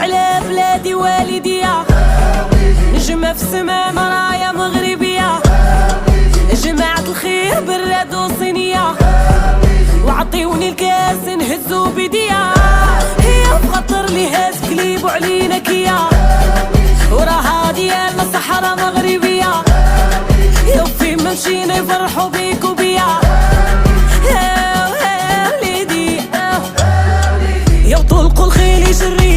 على بلادي والديا، نجمة في السما مرايا مغربية، جماعة الخير براد وصينية، وعطيوني الكاس نهزو بيديا، هي بخطر لي هاز كليب وعلينا كيا، وراها ديالنا صحراء مغربية، يا وفين ما مشينا يفرحوا بيك وبيا، يا وليدي يا وطلقوا الخيل يجري